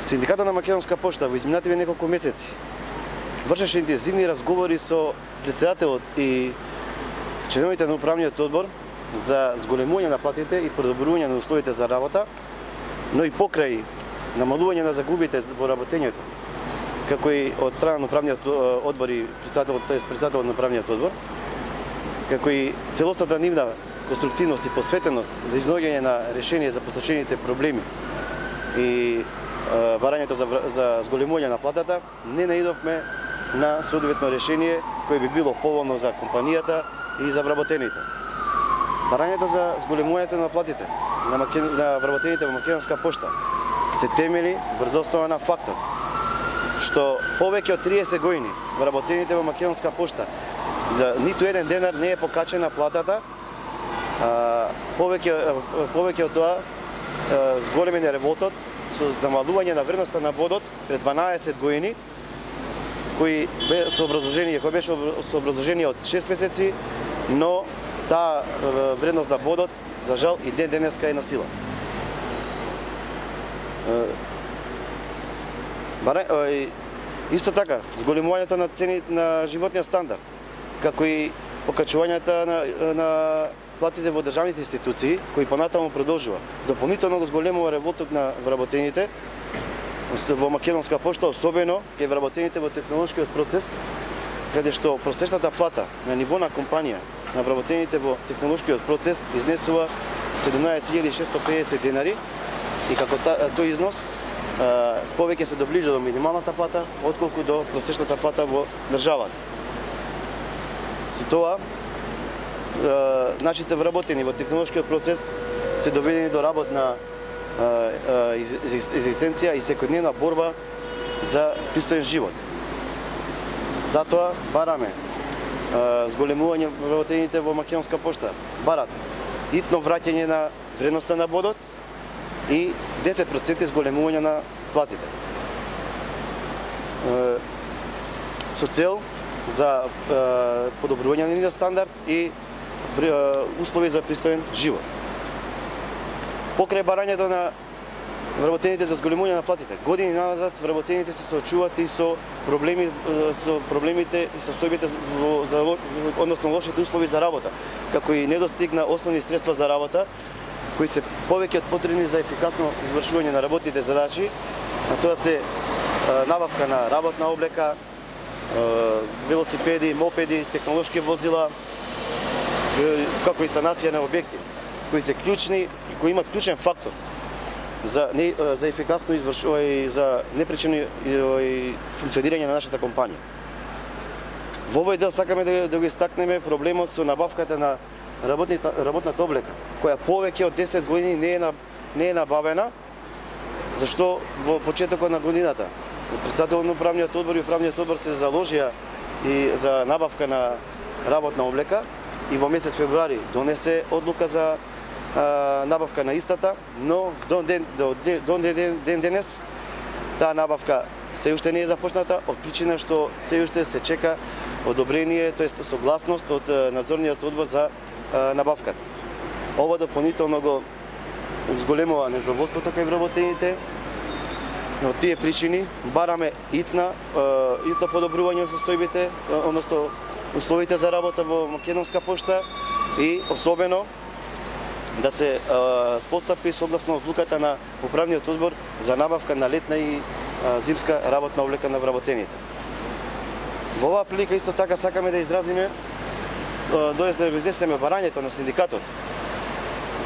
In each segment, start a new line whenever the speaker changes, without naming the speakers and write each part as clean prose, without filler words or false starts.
Синдикатот на Македонска пошта во изминативе неколку месеци вршеше интензивни разговори со претседателот и членовите на управниот одбор за зголемување на платите и подобрување на условите за работа, но и покрај намалување на загубите во работењето, како и од страна на управниот одбор и претседателот на управниот одбор, како и целосната нивна конструктивност и посветеност за изнаоѓање на решение за посочените проблеми и барањето за зголемување на платата, не наидовме на соодветно решение кое би било поволно за компанијата и за вработените. Барањето за зголемувањето на платите на вработените во Македонска пошта се темели врз основа на фактот што повеќе од 30 години вработените во Македонска пошта ниту еден денар не е покачена платата, повеќе од тоа зголемен е револтот со намалување на вредноста на бодот пред 12 години, кој беше со образложение од 6 месеци, но таа вредност на бодот за жал и ден денеска е на сила. Исто така, зголемувањето на цени на животниот стандард, како и покачувањето на платите во државните институции, кои понатаму продолжува. Дополнително го зголемува револтот на вработените во Македонска пошта, особено кај вработените во технолошкиот процес, каде што просечната плата на ниво на компанија на вработените во технолошкиот процес изнесува 17.650 денари и како тој износ повеќе се доближа до минималната плата отколку до просечната плата во државата. Со тоа нашите вработени во технолошкиот процес се доведени до работна екзистенција и секојдневна борба за пристоен живот. Затоа бараме зголемување вработените во Македонска пошта, барат итно враќање на вредноста на бодот и 10% зголемување на платите. Со цел за подобрување на нивниот стандард и услови за пристоен живот. Покрај барањето на вработените за зголемување на платите, години назад вработените се соочуваат и со проблемите и состојбите односно лошите услови за работа, како и недостиг на основни средства за работа, кои се повеќе од потребни за ефикасно извршување на работните задачи, а тоа се набавка на работна облека, велосипеди, мопеди, технолошки возила, како и санација на објекти, кои се клучни и кои имат клучен фактор за ефикасно извршување и за непречено функционирање на нашата компанија. Во овој дел сакаме да го истакнеме проблемот со набавката на работната облека, која повеќе од 10 години не е набавена, зашто во почетокот на годината претседателот на управниот одбор и управниот одбор се заложија и за набавка на работна облека и во месец февруари донесе одлука за набавка на истата, но до ден денес таа набавка се уште не е започната од причина што се уште се чека одобрение, тоест согласност од надзорниот одбор за набавката. Ова дополнително го зголемува незадоволството кај вработените. Од тие причини бараме итно подобрување на состојбите, односно условите за работа во Македонска пошта и особено да се постапи согласно одлуката на управниот одбор за набавка на летна и зимска работна облека на вработените. Во оваа прилика исто така сакаме да изразиме, да изнесеме барањето на синдикатот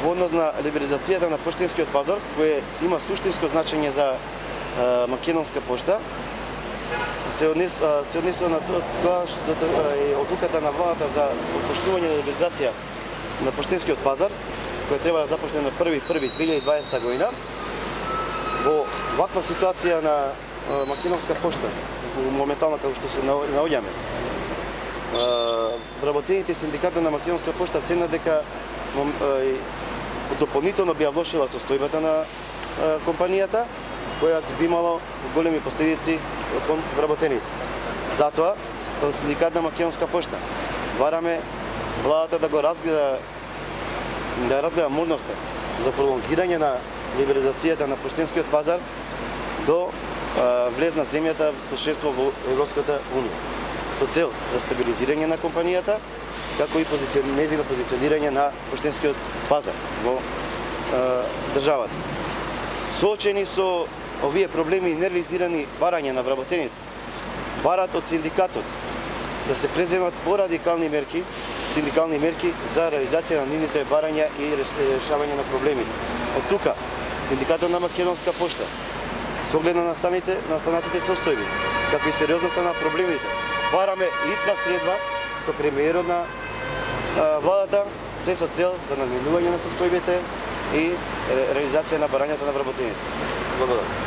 во однос на либерализацијата на поштенскиот пазар, кој има суштинско значење за Македонска пошта. Се однесува на тоа што одлуката на владата за поштување на либерализација на поштенскиот пазар, која треба да започне на 1.1.2020 година. Во ваква ситуација на Македонска пошта, моментално како што се наоѓаме, вработените синдиката на Македонска пошта ценат дека дополнително би ја влошила состојбата на компанијата, која би имало големи последици кон вработените. Затоа, синдикат на Македонска пошта бараме владата да го разгледа можноста за пролонгирање на либерализацијата на поштенскиот пазар до влезна земјата со членство во Европската унија со цел за стабилизирање на компанијата, како и незино позиционирање на поштенскиот пазар во државата. Соочени со овие проблеми и нереализирани барања на вработените, барат од синдикатот да се преземат порадикални мерки, синдикални мерки за реализација на нивните барања и решавање на проблемите. Од тука, синдикатот на Македонска пошта, со оглед на настанатите состојби, како и сериозноста на проблемите, бараме итна средба со премиерот на владата, се со цел за наминување на состојбите и реализација на барањата на вработените. Благодарам.